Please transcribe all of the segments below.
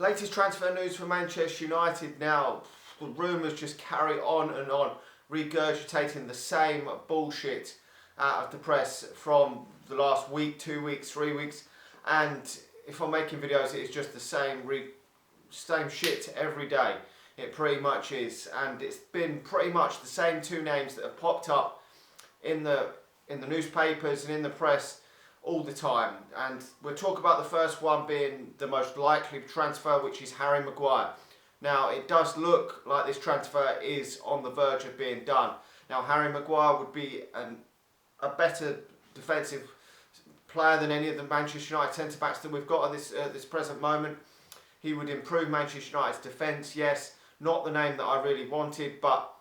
Latest transfer news for Manchester United now. The rumours just carry on and on, regurgitating the same bullshit out of the press from the last week, 2 weeks, 3 weeks. And if I'm making videos, it's just the same shit every day. It pretty much is. And it's been pretty much the same two names that have popped up in the newspapers and in the press all the time. And we'll talk about the first one being the most likely transfer, which is Harry Maguire. Now, it does look like this transfer is on the verge of being done. Now, Harry Maguire would be a better defensive player than any of the Manchester United centre-backs that we've got at this present moment. He would improve Manchester United's defence, yes. Not the name that I really wanted, but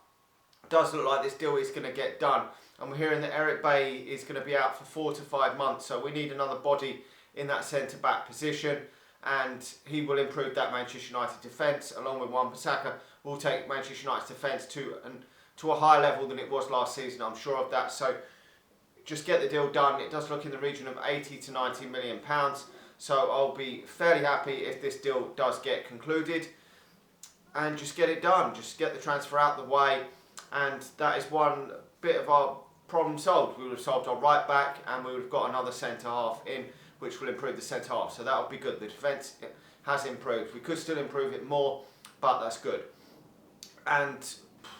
it does look like this deal is going to get done. And we're hearing that Eric Bailly is going to be out for 4 to 5 months, so we need another body in that centre-back position, and he will improve that Manchester United defence, along with Wan-Bissaka. Will take Manchester United's defence to a higher level than it was last season, I'm sure of that. So just get the deal done. It does look in the region of 80 to 90 million pounds, so I'll be fairly happy if this deal does get concluded, and just get it done. Just get the transfer out of the way, and that is one bit of our problem solved. We would have solved our right back, and we would have got another centre half in, which will improve the centre half. So that will be good. The defence has improved. We could still improve it more, but that's good. And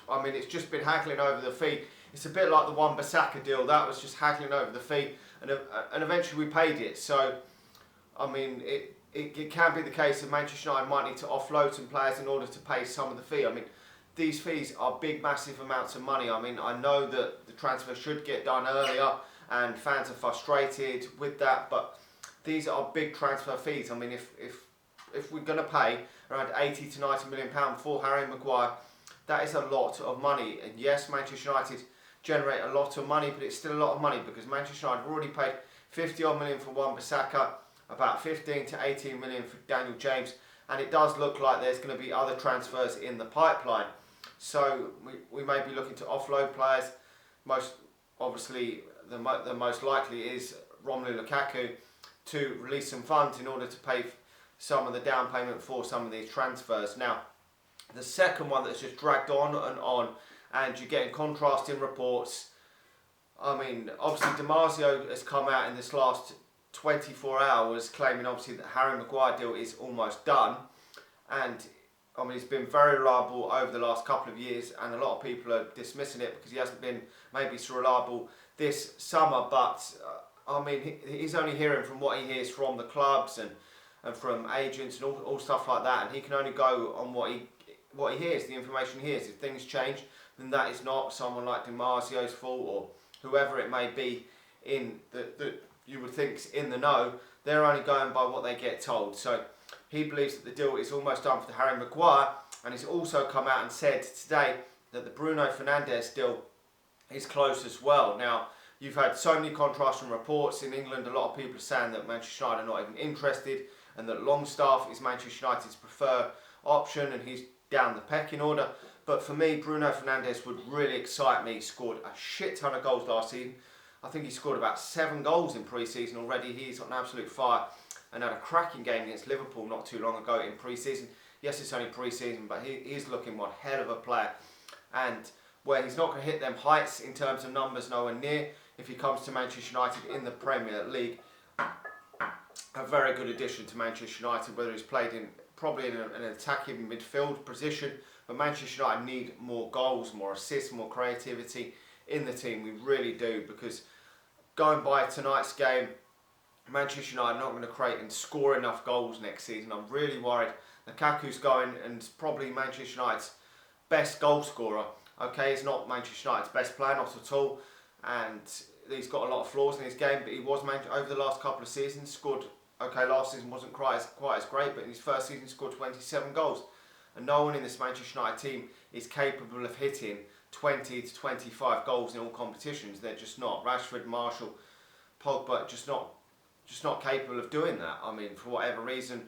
I mean, it's just been haggling over the fee. It's a bit like the Wan-Bissaka deal. That was just haggling over the fee, and eventually we paid it. So I mean, it can be the case that Manchester United might need to offload some players in order to pay some of the fee. I mean, these fees are big, massive amounts of money. I mean, I know that the transfer should get done earlier and fans are frustrated with that, but these are big transfer fees. I mean, if we're going to pay around 80 to 90 million pounds for Harry Maguire, that is a lot of money. And yes, Manchester United generate a lot of money, but it's still a lot of money because Manchester United have already paid 50 odd million for Wan-Bissaka, about 15 to 18 million for Daniel James, and it does look like there's going to be other transfers in the pipeline. So we may be looking to offload players. Obviously, the most likely is Romelu Lukaku, to release some funds in order to pay some of the down payment for some of these transfers. Now, the second one that's just dragged on, and you're getting contrasting reports. I mean, obviously Damasio has come out in this last 24 hours claiming obviously that Harry Maguire deal is almost done, and I mean, he's been very reliable over the last couple of years, and a lot of people are dismissing it because he hasn't been maybe so reliable this summer. But I mean, he's only hearing from what he hears from the clubs and from agents and all stuff like that, and he can only go on what he hears, the information he hears. If things change, then that is not someone like Damasio's fault, or whoever it may be in that you would think's in the know. They're only going by what they get told. So he believes that the deal is almost done for Harry Maguire, and he's also come out and said today that the Bruno Fernandes deal is close as well. Now, you've had so many contrasting reports in England. A lot of people are saying that Manchester United are not even interested, and that Longstaff is Manchester United's preferred option, and he's down the pecking order. But for me, Bruno Fernandes would really excite me. He scored a shit ton of goals last season. I think he scored about 7 goals in pre-season already. He's on absolute fire, and had a cracking game against Liverpool not too long ago in pre-season. Yes, it's only pre-season, but he's looking one hell of a player. And where he's not going to hit them heights in terms of numbers nowhere near, if he comes to Manchester United in the Premier League, a very good addition to Manchester United, whether he's played probably in an attacking midfield position. But Manchester United need more goals, more assists, more creativity in the team. We really do, because going by tonight's game, Manchester United are not going to create and score enough goals next season. I'm really worried. Lukaku's going, and probably Manchester United's best goal scorer. Okay, he's not Manchester United's best player, not at all, and he's got a lot of flaws in his game, but he was over the last couple of seasons scored. Okay, last season wasn't quite as great, but in his first season he scored 27 goals. And no one in this Manchester United team is capable of hitting 20 to 25 goals in all competitions. They're just not. Rashford, Marshall, Pogba, just not capable of doing that. I mean, for whatever reason,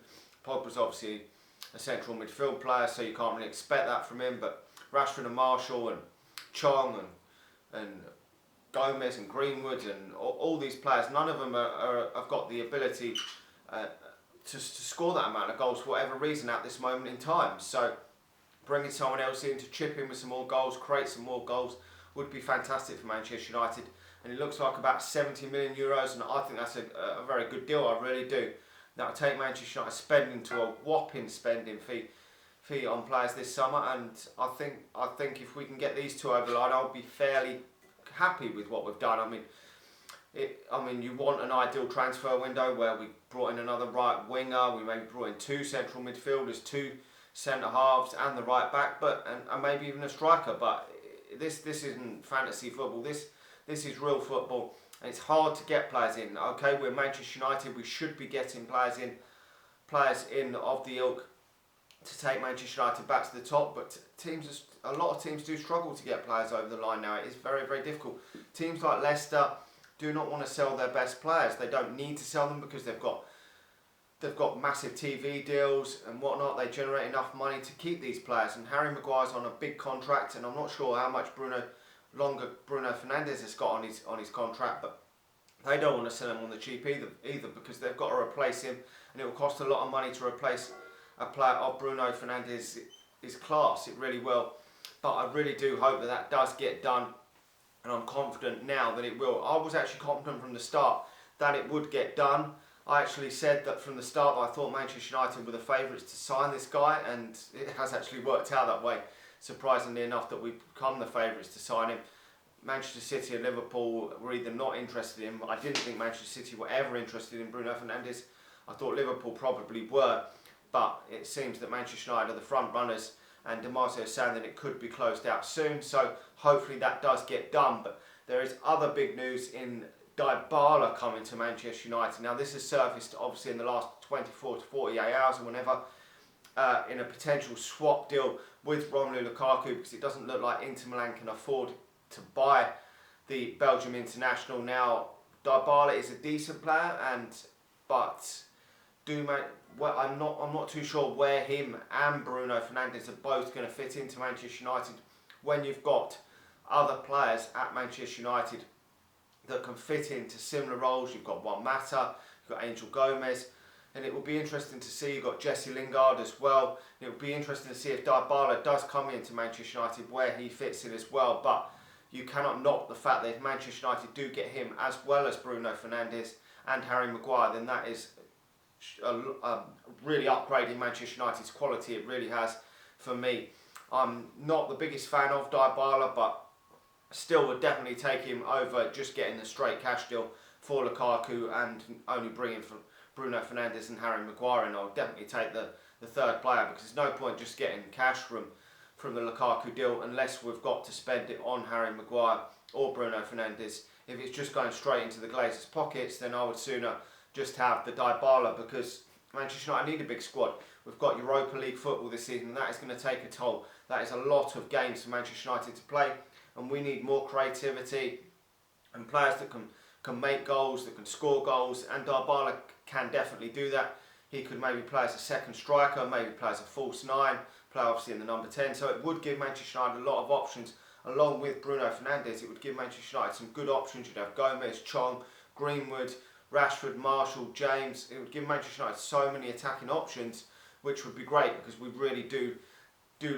Pogba's obviously a central midfield player, so you can't really expect that from him. But Rashford and Marshall and Chong and Gomez and Greenwood and all these players, none of them have got the ability to score that amount of goals for whatever reason at this moment in time. So bringing someone else in to chip in with some more goals, create some more goals, would be fantastic for Manchester United. And it looks like about 70 million euros, and I think that's a very good deal. I really do. That'll take Manchester United spending to a whopping spending fee on players this summer, and I think if we can get these two over the line, I'll be fairly happy with what we've done. I mean, you want an ideal transfer window where we brought in another right winger, we maybe brought in 2 central midfielders, 2 centre halves, and the right back, and maybe even a striker. But this isn't fantasy football. This is real football, and it's hard to get players in. Okay, we're Manchester United. We should be getting players in of the ilk to take Manchester United back to the top. But a lot of teams do struggle to get players over the line now. It is very, very difficult. Teams like Leicester do not want to sell their best players. They don't need to sell them because they've got massive TV deals and whatnot. They generate enough money to keep these players. And Harry Maguire's on a big contract, and I'm not sure how much Bruno Fernandes has got on his contract, but they don't want to sell him on the cheap either because they've got to replace him, and it will cost a lot of money to replace a player of Bruno Fernandes' class. It really will. But I really do hope that does get done, and I'm confident now that it will. I was actually confident from the start that it would get done. I actually said that from the start that I thought Manchester United were the favourites to sign this guy, and it has actually worked out that way. Surprisingly enough, that we've become the favourites to sign him. Manchester City and Liverpool were either not interested in him. I didn't think Manchester City were ever interested in Bruno Fernandes. I thought Liverpool probably were, but it seems that Manchester United are the front runners, and Demarsio is saying that it could be closed out soon, so hopefully that does get done. But there is other big news in dybala coming to Manchester United. Now this has surfaced obviously in the last 24 to 48 hours or whenever, in a potential swap deal with Romelu Lukaku, because it doesn't look like Inter Milan can afford to buy the Belgium international. Now dybala is a decent player, but I'm not too sure where him and Bruno Fernandes are both going to fit into Manchester United when you've got other players at Manchester United that can fit into similar roles. You've got Juan Mata, you've got Angel Gomez, and it will be interesting to see. You've got Jesse Lingard as well. It will be interesting to see if dybala does come into Manchester United, where he fits in as well. But you cannot knock the fact that if Manchester United do get him as well as Bruno Fernandes and Harry Maguire, then that is really upgrading Manchester United's quality. It really has for me. I'm not the biggest fan of dybala, but still would definitely take him over just getting the straight cash deal for Lukaku and only bringing from Bruno Fernandes and Harry Maguire, and I'll definitely take the third player, because there's no point just getting cash from the Lukaku deal unless we've got to spend it on Harry Maguire or Bruno Fernandes. If it's just going straight into the Glazers' pockets, then I would sooner just have the dybala, because Manchester United need a big squad. We've got Europa League football this season, and that is going to take a toll. That is a lot of games for Manchester United to play, and we need more creativity and players that can make goals, that can score goals, and dybala can definitely do that. He could maybe play as a second striker, maybe play as a false 9, play obviously in the number 10, so it would give Manchester United a lot of options. Along with Bruno Fernandes, it would give Manchester United some good options. You'd have Gomez, Chong, Greenwood, Rashford, Marshall, James. It would give Manchester United so many attacking options, which would be great, because we really do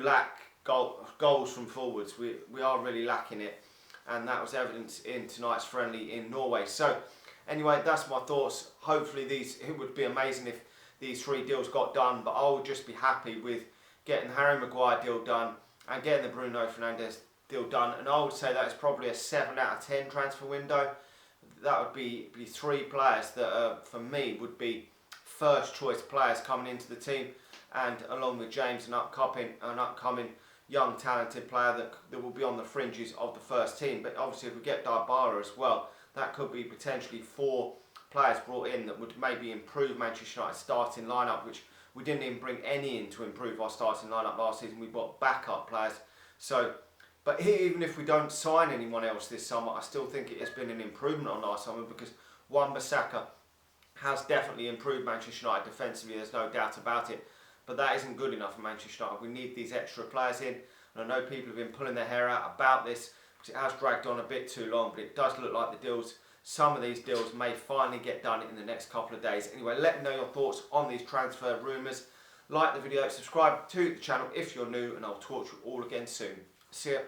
lack goals from forwards. We are really lacking it, and that was evident in tonight's friendly in Norway. So anyway, that's my thoughts. Hopefully it would be amazing if these 3 deals got done, but I would just be happy with getting the Harry Maguire deal done and getting the Bruno Fernandes deal done, and I would say that is probably a 7 out of 10 transfer window. That would be 3 players that for me would be first choice players coming into the team, and along with James, an upcoming young talented player that will be on the fringes of the first team. But obviously if we get dybala as well, that could be potentially 4 players brought in that would maybe improve Manchester United's starting lineup, which we didn't even bring any in to improve our starting lineup last season. We brought backup players. But even if we don't sign anyone else this summer, I still think it has been an improvement on last summer, because Wan-Bissaka has definitely improved Manchester United defensively, there's no doubt about it. But that isn't good enough for Manchester United. We need these extra players in, and I know people have been pulling their hair out about this because it has dragged on a bit too long, but it does look like the deals some of these deals may finally get done in the next couple of days. Anyway, let me know your thoughts on these transfer rumours. Like the video, subscribe to the channel if you're new, and I'll talk to you all again soon. See ya.